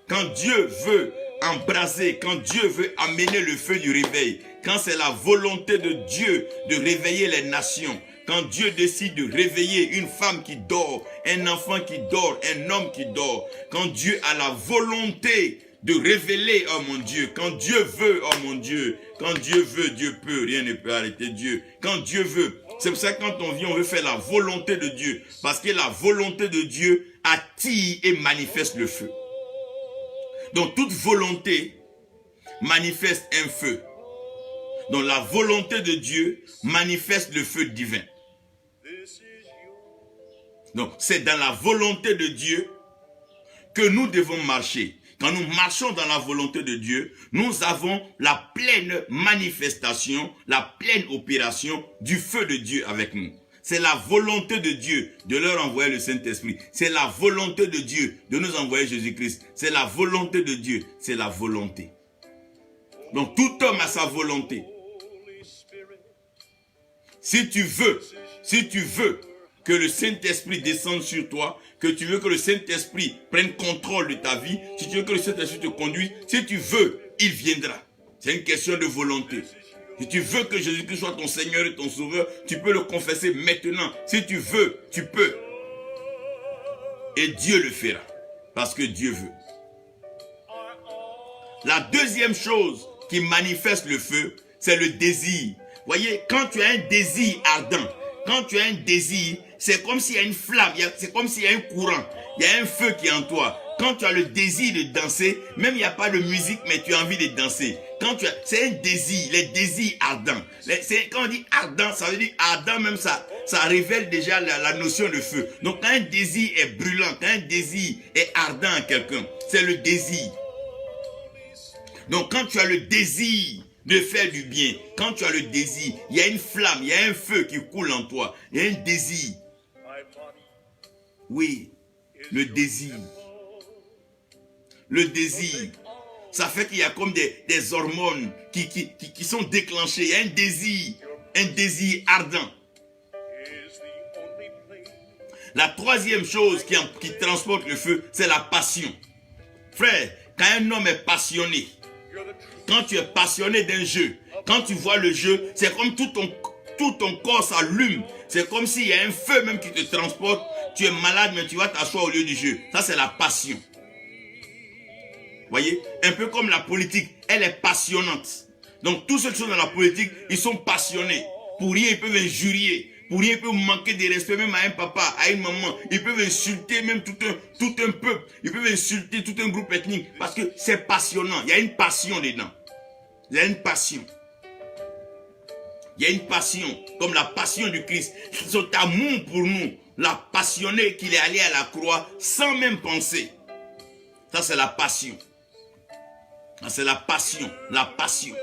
quand Dieu veut embraser, quand Dieu veut amener le feu du réveil, quand c'est la volonté de Dieu de réveiller les nations, quand Dieu décide de réveiller une femme qui dort, un enfant qui dort, un homme qui dort, quand Dieu a la volonté de révéler, oh mon Dieu, quand Dieu veut, oh mon Dieu, quand Dieu veut, Dieu peut, rien ne peut arrêter Dieu, quand Dieu veut. C'est pour ça que quand on vient, on veut faire la volonté de Dieu, parce que la volonté de Dieu attire et manifeste le feu. Donc toute volonté manifeste un feu. Donc la volonté de Dieu manifeste le feu divin. Donc c'est dans la volonté de Dieu que nous devons marcher. Quand nous marchons dans la volonté de Dieu, nous avons la pleine manifestation, la pleine opération du feu de Dieu avec nous. C'est la volonté de Dieu de leur envoyer le Saint-Esprit. C'est la volonté de Dieu de nous envoyer Jésus-Christ. C'est la volonté de Dieu. C'est la volonté. Donc tout homme a sa volonté. Si tu veux que le Saint-Esprit descende sur toi, que tu veux que le Saint-Esprit prenne contrôle de ta vie, si tu veux que le Saint-Esprit te conduise, si tu veux, il viendra. C'est une question de volonté. Si tu veux que Jésus-Christ soit ton Seigneur et ton Sauveur, tu peux le confesser maintenant. Si tu veux, tu peux. Et Dieu le fera. Parce que Dieu veut. La deuxième chose qui manifeste le feu, c'est le désir. Voyez, quand tu as un désir ardent, quand tu as un désir, c'est comme s'il y a une flamme, c'est comme s'il y a un courant, il y a un feu qui est en toi. Quand tu as le désir de danser, même il n'y a pas de musique, mais tu as envie de danser. C'est un désir, les désirs ardents. Quand on dit ardent, ça veut dire ardent, même ça révèle déjà la notion de feu. Donc quand un désir est brûlant, quand un désir est ardent en quelqu'un, c'est le désir. Donc quand tu as le désir de faire du bien, quand tu as le désir, il y a une flamme, il y a un feu qui coule en toi, il y a un désir. Oui, le désir. Le désir, ça fait qu'il y a comme des hormones qui sont déclenchées. Il y a un désir ardent. La troisième chose qui transporte le feu, c'est la passion. Frère, quand un homme est passionné, quand tu es passionné d'un jeu, quand tu vois le jeu, c'est comme tout ton corps s'allume. C'est comme s'il y a un feu même qui te transporte. Tu es malade, mais tu vas t'asseoir au lieu du jeu. Ça, c'est la passion. Voyez, un peu comme la politique, elle est passionnante. Donc tous ceux qui sont dans la politique, ils sont passionnés. Pour rien, ils peuvent injurier. Pour rien, ils peuvent manquer de respect même à un papa, à une maman. Ils peuvent insulter même tout un peuple. Ils peuvent insulter tout un groupe ethnique. Parce que c'est passionnant. Il y a une passion dedans. Il y a une passion. Il y a une passion, comme la passion du Christ. Son amour pour nous l'a passionné qu'il est allé à la croix sans même penser. Ça, c'est la passion. C'est la passion, la passion.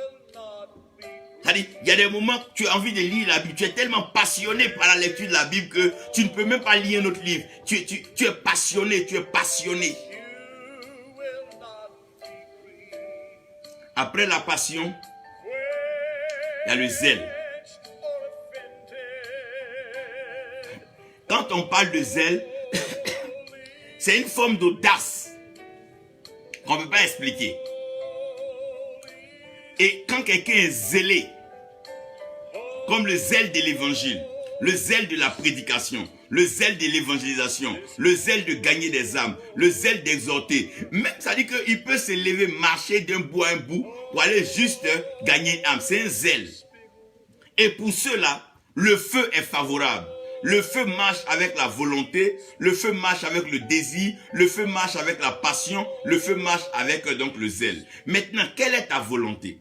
C'est-à-dire, il y a des moments que tu as envie de lire la Bible, tu es tellement passionné par la lecture de la Bible que tu ne peux même pas lire un autre livre. Tu es passionné, tu es passionné. Après la passion, il y a le zèle. quand on parle de zèle, c'est une forme d'audace qu'on ne peut pas expliquer. Et quand quelqu'un est zélé, comme le zèle de l'évangile, le zèle de la prédication, le zèle de l'évangélisation, le zèle de gagner des âmes, le zèle d'exhorter, même ça dit qu'il peut se lever, marcher d'un bout à un bout pour aller juste gagner une âme. C'est un zèle. Et pour ceux-là, le feu est favorable. Le feu marche avec la volonté, le feu marche avec le désir, le feu marche avec la passion, le feu marche avec donc le zèle. Maintenant, quelle est ta volonté?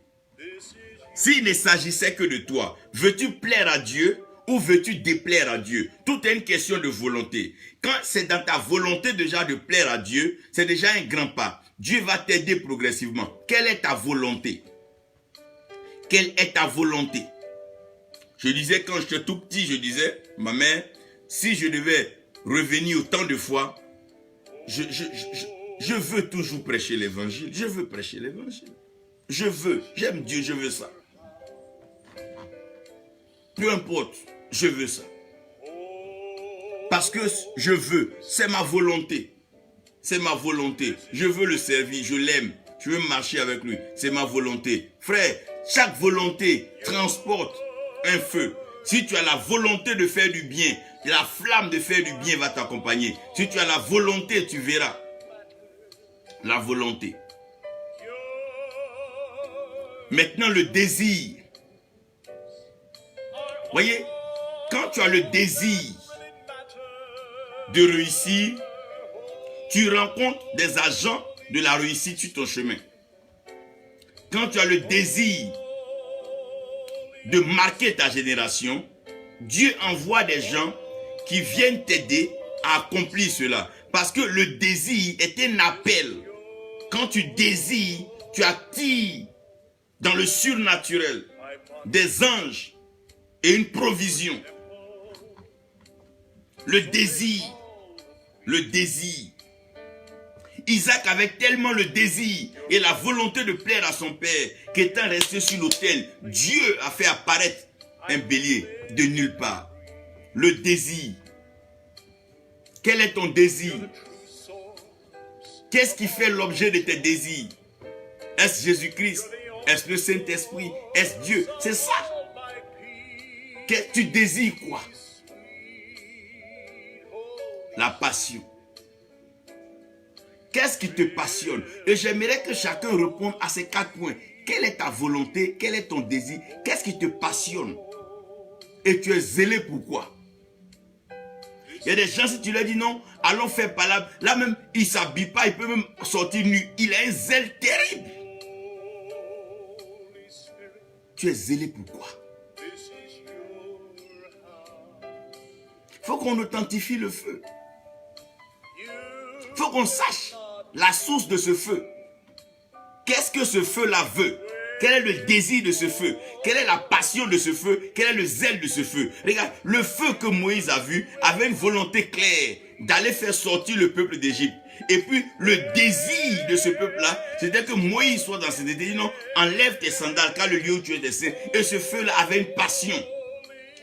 S'il ne s'agissait que de toi, veux-tu plaire à Dieu ou veux-tu déplaire à Dieu? Tout est une question de volonté. Quand c'est dans ta volonté déjà de plaire à Dieu, c'est déjà un grand pas. Dieu va t'aider progressivement. Quelle est ta volonté? Quelle est ta volonté? Je disais quand j'étais tout petit, je disais, ma mère, si je devais revenir autant de fois, je veux toujours prêcher l'évangile. Je veux prêcher l'évangile. Je veux, j'aime Dieu, je veux ça. Peu importe, je veux ça. Parce que je veux, c'est ma volonté. C'est ma volonté. Je veux le servir, je l'aime. Je veux marcher avec lui. C'est ma volonté. Frère, chaque volonté transporte un feu. Si tu as la volonté de faire du bien, la flamme de faire du bien va t'accompagner. Si tu as la volonté, tu verras. La volonté. Maintenant, le désir. Voyez, quand tu as le désir de réussir, tu rencontres des agents de la réussite sur ton chemin. Quand tu as le désir de marquer ta génération, Dieu envoie des gens qui viennent t'aider à accomplir cela. Parce que le désir est un appel. Quand tu désires, tu attires dans le surnaturel des anges et une provision. Le désir. Le désir. Isaac avait tellement le désir et la volonté de plaire à son père qu'étant resté sur l'autel, Dieu a fait apparaître un bélier de nulle part. Le désir. Quel est ton désir? Qu'est-ce qui fait l'objet de tes désirs? Est-ce Jésus-Christ? Est-ce le Saint-Esprit? Est-ce Dieu? C'est ça. Tu désires quoi? La passion. Qu'est-ce qui te passionne? Et j'aimerais que chacun réponde à ces 4 points. Quelle est ta volonté? Quel est ton désir? Qu'est-ce qui te passionne? Et tu es zélé pourquoi? Il y a des gens, si tu leur dis non, allons faire palabre. Là même, il ne s'habille pas, il peut même sortir nu. Il a un zèle terrible. Tu es zélé pourquoi? Il faut qu'on authentifie le feu. Il faut qu'on sache la source de ce feu. Qu'est-ce que ce feu-là veut? Quel est le désir de ce feu? Quelle est la passion de ce feu? Quel est le zèle de ce feu? Regarde, le feu que Moïse a vu avait une volonté claire d'aller faire sortir le peuple d'Égypte. Et puis, le désir de ce peuple-là, c'était que Moïse soit dans ce désir. Non, enlève tes sandales, car le lieu où tu es descendu. Et ce feu-là avait une passion.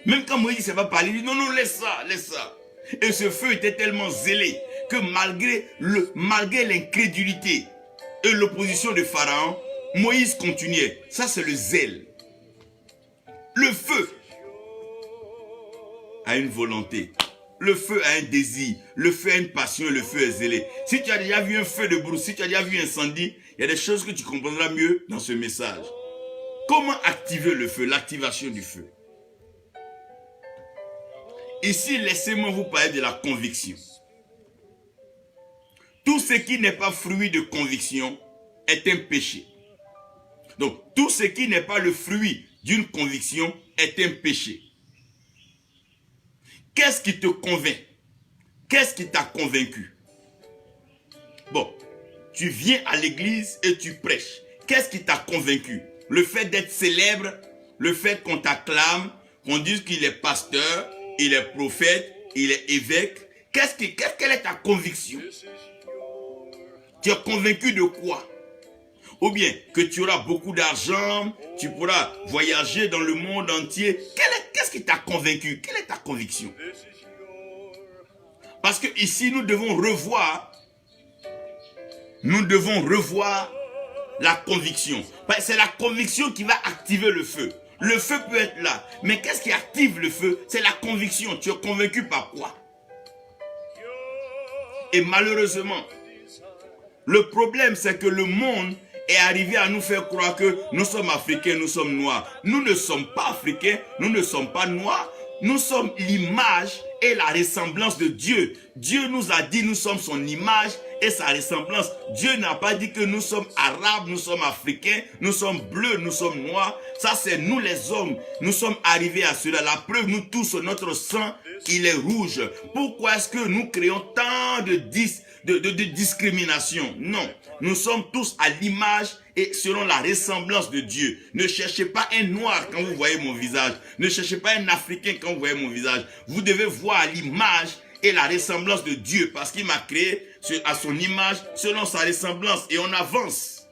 Même quand Moïse ne s'est pas parlé, il dit non, non, laisse ça, laisse ça. Et ce feu était tellement zélé que malgré l'incrédulité et l'opposition de Pharaon, Moïse continuait. Ça, c'est le zèle. Le feu a une volonté. Le feu a un désir. Le feu a une passion. Le feu est zélé. Si tu as déjà vu un feu de brousse, si tu as déjà vu un incendie, il y a des choses que tu comprendras mieux dans ce message. Comment activer le feu? L'activation du feu. Ici, laissez-moi vous parler de la conviction. Tout ce qui n'est pas fruit de conviction est un péché. Donc, tout ce qui n'est pas le fruit d'une conviction est un péché. Qu'est-ce qui te convainc? Qu'est-ce qui t'a convaincu? Bon, tu viens à l'église et tu prêches. Qu'est-ce qui t'a convaincu? Le fait d'être célèbre, le fait qu'on t'acclame, qu'on dise qu'il est pasteur, il est prophète, il est évêque. Quelle est ta conviction? Tu es convaincu de quoi? Ou bien que tu auras beaucoup d'argent, tu pourras voyager dans le monde entier. Qu'est-ce qui t'a convaincu? Quelle est ta conviction? Parce que ici, nous devons revoir la conviction. C'est la conviction qui va activer le feu. Le feu peut être là, mais qu'est-ce qui active le feu? C'est la conviction. Tu es convaincu par quoi? Et malheureusement, le problème, c'est que le monde est arrivé à nous faire croire que nous sommes africains, nous sommes noirs. Nous ne sommes pas africains, nous ne sommes pas noirs. Nous sommes l'image et la ressemblance de Dieu. Dieu nous a dit nous sommes son image et sa ressemblance. Dieu n'a pas dit que nous sommes arabes, nous sommes africains, nous sommes bleus, nous sommes noirs. Ça, c'est nous les hommes. Nous sommes arrivés à cela. La preuve, nous tous, notre sang, il est rouge. Pourquoi est-ce que nous créons tant de discrimination? Non, nous sommes tous à l'image et selon la ressemblance de Dieu. Ne cherchez pas un noir quand vous voyez mon visage. Ne cherchez pas un africain quand vous voyez mon visage. Vous devez voir l'image et la ressemblance de Dieu parce qu'il m'a créé à son image selon sa ressemblance et on avance.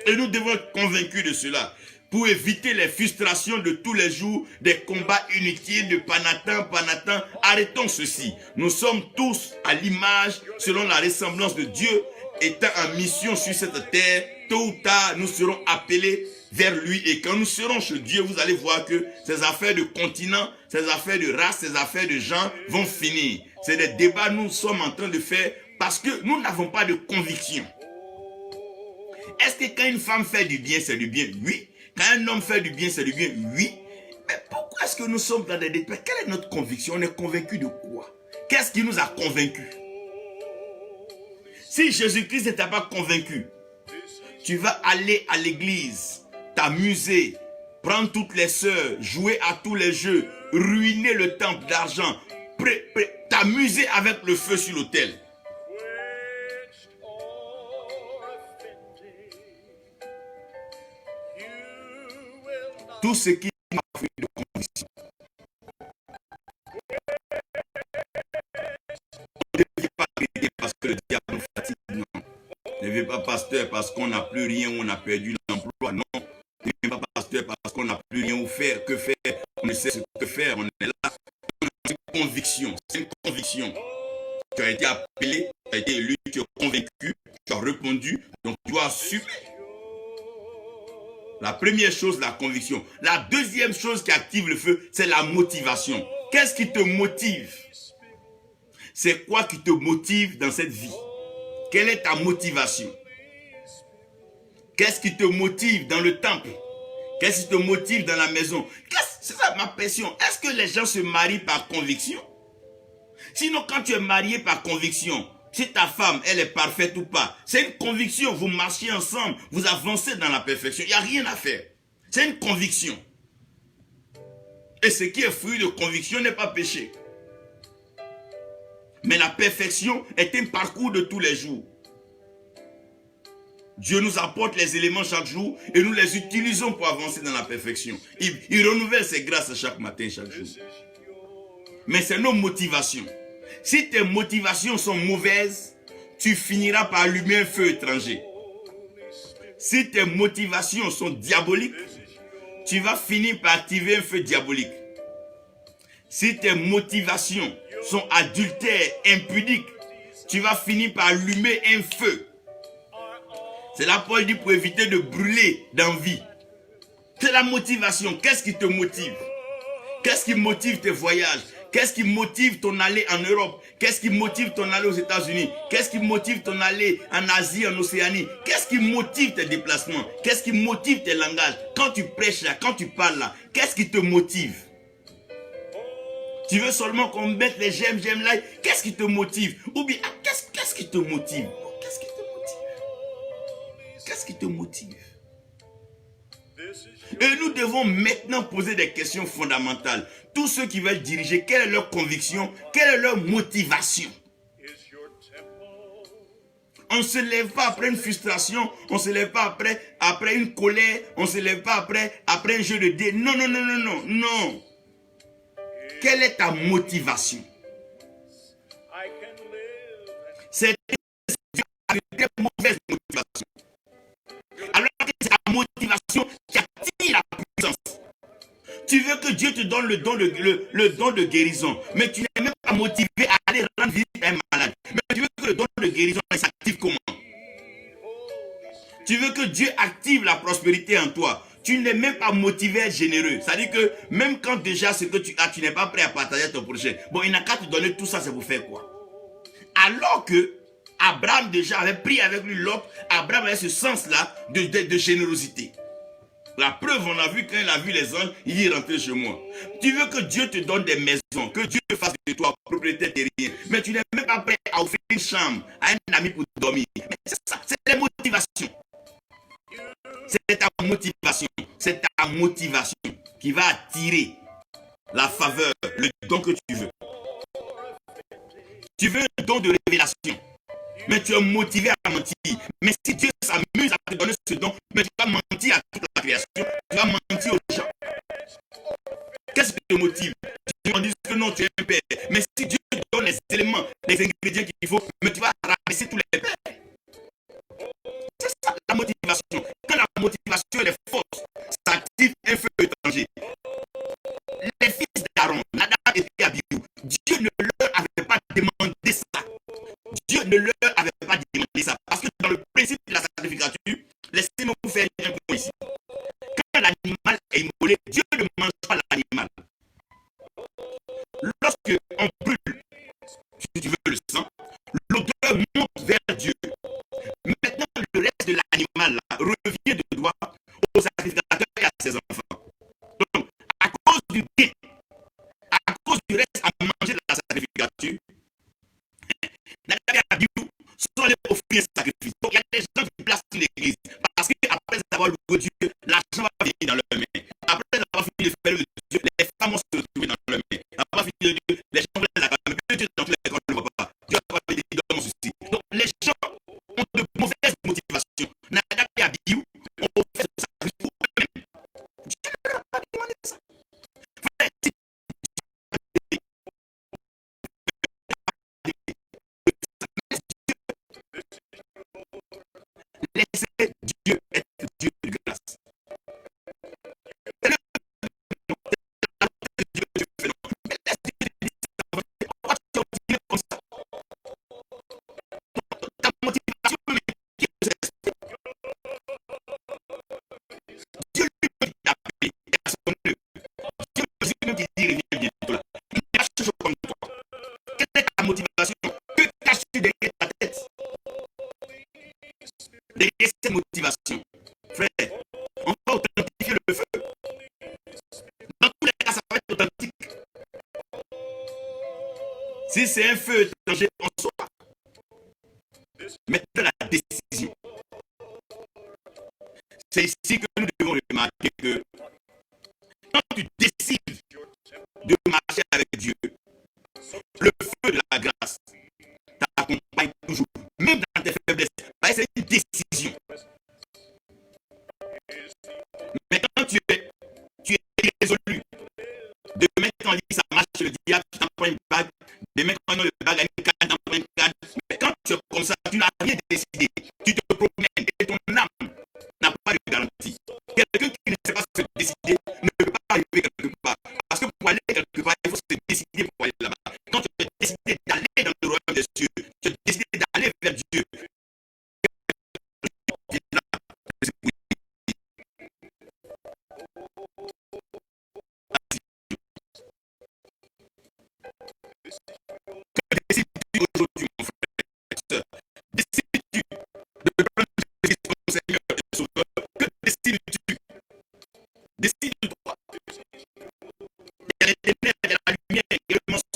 Et nous devons être convaincus de cela. Pour éviter les frustrations de tous les jours, des combats inutiles de Panatan, arrêtons ceci. Nous sommes tous à l'image, selon la ressemblance de Dieu, étant en mission sur cette terre. Tôt ou tard, nous serons appelés vers lui. Et quand nous serons chez Dieu, vous allez voir que ces affaires de continent, ces affaires de race, ces affaires de gens vont finir. C'est des débats que nous sommes en train de faire parce que nous n'avons pas de conviction. Est-ce que quand une femme fait du bien, c'est du bien? Oui. Quand un homme fait du bien, c'est du bien? Oui. Mais pourquoi est-ce que nous sommes dans des débats? Quelle est notre conviction? On est convaincu de quoi? Qu'est-ce qui nous a convaincus? Si Jésus-Christ n'était pas convaincu, tu vas aller à l'église, t'amuser, prendre toutes les sœurs, jouer à tous les jeux, ruiner le temple d'argent, t'amuser avec le feu sur l'autel. Tout ce qui m'a fait de conviction. Ne deviens pas chrétien parce que le diable nous fatigue, non. Ne deviens pas pasteur parce qu'on n'a plus rien ou on a perdu l'emploi, non. Ne deviens pas pasteur parce qu'on n'a plus rien où faire, que faire, on ne sait ce que faire, on est là. C'est une conviction, c'est une conviction. Tu as été appelé, tu as été élu, tu es convaincu, tu as répondu, donc tu dois assumer. La première chose, la conviction. La deuxième chose qui active le feu, c'est la motivation. Qu'est-ce qui te motive? C'est quoi qui te motive dans cette vie? Quelle est ta motivation? Qu'est-ce qui te motive dans le temple? Qu'est-ce qui te motive dans la maison? C'est ça ma question. Est-ce que les gens se marient par conviction? Sinon, quand tu es marié par conviction, si ta femme, elle est parfaite ou pas, c'est une conviction. Vous marchez ensemble, vous avancez dans la perfection. Il n'y a rien à faire. C'est une conviction. Et ce qui est fruit de conviction n'est pas péché. Mais la perfection est un parcours de tous les jours. Dieu nous apporte les éléments chaque jour et nous les utilisons pour avancer dans la perfection. Il renouvelle ses grâces chaque matin, chaque jour. Mais c'est nos motivations. Si tes motivations sont mauvaises, tu finiras par allumer un feu étranger. Si tes motivations sont diaboliques, tu vas finir par activer un feu diabolique. Si tes motivations sont adultères, impudiques, tu vas finir par allumer un feu. C'est là Paul dit pour éviter de brûler d'envie. C'est la motivation. Qu'est-ce qui te motive? Qu'est-ce qui motive tes voyages? Qu'est-ce qui motive ton aller en Europe? Qu'est-ce qui motive ton aller aux États-Unis? Qu'est-ce qui motive ton aller en Asie, en Océanie? Qu'est-ce qui motive tes déplacements? Qu'est-ce qui motive tes langages? Quand tu prêches là, quand tu parles là, qu'est-ce qui te motive? Tu veux seulement qu'on mette les j'aime, like? Qu'est-ce qui te motive? Ou bien, qu'est-ce qui te motive? Qu'est-ce qui te motive? Qu'est-ce qui te motive? Et nous devons maintenant poser des questions fondamentales. Tous ceux qui veulent diriger, quelle est leur conviction? Quelle est leur motivation? On ne se lève pas après une frustration, on ne se lève pas après une colère, on ne se lève pas après un jeu de dés. Non, non, non, non, non, non. Quelle est ta motivation? C'est une mauvaise motivation. Alors que c'est la motivation qui attire la puissance. Tu veux que Dieu te donne le don de guérison, mais tu n'es même pas motivé à aller rendre rendre visite à un malade. Mais tu veux que le don de guérison s'active comment? Tu veux que Dieu active la prospérité en toi. Tu n'es même pas motivé à être généreux. C'est-à-dire que même quand déjà ce que tu as, tu n'es pas prêt à partager ton prochain. Bon, il n'a qu'à te donner tout ça, c'est pour faire quoi? Alors que Abraham déjà avait pris avec lui Lot, Abraham avait ce sens-là de générosité. La preuve, on a vu quand il a vu les anges, il est rentré chez moi. Tu veux que Dieu te donne des maisons, que Dieu fasse de toi propriétaire terrien, mais tu n'es même pas prêt à offrir une chambre à un ami pour dormir. Mais c'est ça, c'est la motivation. C'est ta motivation qui va attirer la faveur, le don que tu veux. Tu veux un don de révélation, mais tu es motivé à mentir. Mais si Dieu s'amuse à te donner ce don, mais tu vas mentir à toute la création, tu vas mentir aux gens. Qu'est-ce qui te motive? Tu vas dire que non, tu es un père. Mais si Dieu te donne les éléments, les ingrédients qu'il faut, mais tu vas rabaisser tous les pères. C'est ça la motivation. Quand la motivation elle est forte, ça active un feu étranger. Les fils d'Aaron, Nadab et Abihu, Dieu ne leur avait pas demandé ça. Dieu ne leur avait pas demandé ça. Parce que dans le principe de la sacrificature, laissez-moi vous faire un point ici. Quand l'animal est immolé, Dieu ne mange pas l'animal. Lorsque on brûle, si tu veux le sang, l'odeur monte vers Dieu. Maintenant, le reste de l'animal revient de droit aux sacrificateurs et à ses enfants. Donc, à cause du bien, à cause du reste à manger de la sacrificature, Nadab et Abihu sont allés offrir un sacrifice. Donc, il y a des gens qui placent l'église parce qu'après avoir loué Dieu, l'argent va venir dans leurs mains. Après avoir fini de faire le Dieu, les femmes vont se retrouver dans leurs mains. Après avoir fini de Dieu, les gens vont les acclamer. Que Dieu dans tous les cas ne voit pas. Dieu va pas venir dans mon souci. Donc, les gens ont de mauvaises motivations. Nadab et Abihu ont fait ce sacrifice pour eux-mêmes. Dieu ne leur a pas demandé ça. Laissez Dieu être Dieu de grâce. Ta motivation, Dieu lui t'a appelé à son œuvre. Dieu lui dit reviens bientôt là. Il n'a pas chose comme toi. Quelle est ta motivation? Que caches-tu derrière ta tête? Derrière cette motivation, frère, on va authentifier le feu. Dans tous les cas, ça va être authentique. Si c'est un feu étranger en soi, maintenant la décision. C'est ici que nous devons remarquer que quand tu décides de marcher avec Dieu, le feu de la grâce t'accompagne toujours, même dans tes faiblesses. C'est une décision. Mais quand tu es résolu de mettre en ligne, ça marche, le diable, tu t'en prends une bague, de mettre en ligne le bague à une canne, t'en prends une canne. Mais quand tu es comme ça, tu n'as rien décidé. Tu te promènes et ton âme n'a pas de garantie. Quelqu'un qui ne sait pas se décider ne peut pas arriver quelque part. Parce que pour aller quelque part, il faut se décider pour aller là-bas. Quand tu as décidé d'aller dans le royaume des cieux, tu as décidé d'aller vers Dieu. Décides-tu aujourd'hui, mon frère, décides-tu de prendre Jésus comme Seigneur et Sauveur? Que décides-tu? Décide-toi. Il y a les ténèbres, il y a la lumière, il y a le mensonge.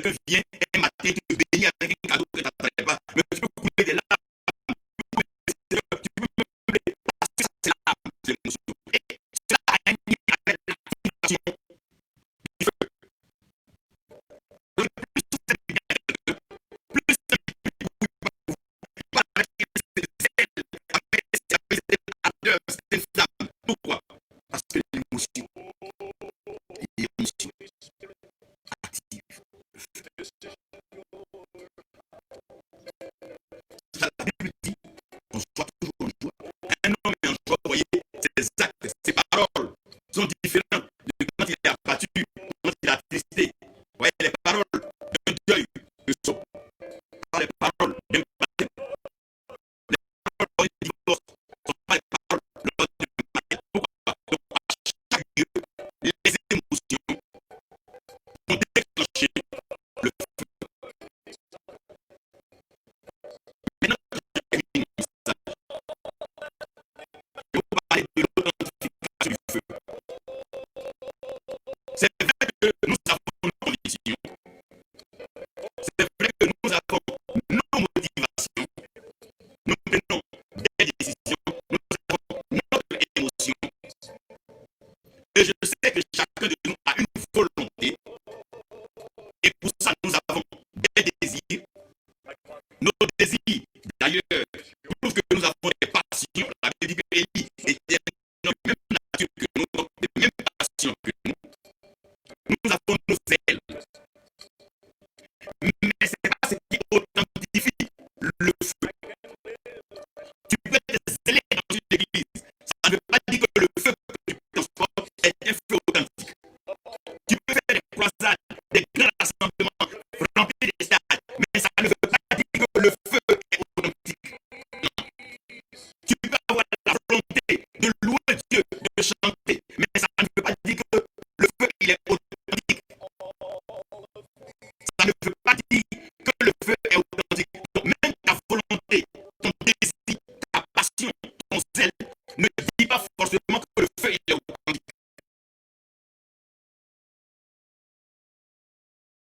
te vient un matin, tu te bénis avec un cadeau que tu n'attendais pas, mais tu peux couler des larmes. Tu peux me parce que c'est l'âme, c'est l'émotion. Et cela a un lien avec l'activation du feu. Donc, plus c'est bien, plus c'est ardeur, c'est une flamme. Pourquoi? Parce que l'émotion active. Ça, la Bible dit qu'on soit toujours en joie. Un homme est en joie, vous voyez, ses actes, ses paroles sont différents de quand il est abattu, quand il est attristé. Vous voyez, les paroles d'un deuil ne sont pas les paroles d'un baptême. Les paroles lors du divorce ne sont pas les paroles lors du mariage. Pourquoi? Donc, à chaque lieu, les émotions ont déclenché le feu. Maintenant, je termine mon message. Je vais vous parler de l'authentification du feu. C'est vrai que nous avons nos convictions. C'est vrai que nous avons nos motivations. Nous prenons des décisions. Nous avons notre émotion. Et je sais que chacun de nous a une volonté. Et pour ça, nous avons des désirs. Nos désirs, d'ailleurs, prouvent que nous avons des passions. La Bible dit que Élie était de même nature que nous, de même passion que nous. Nous avons nos ailes.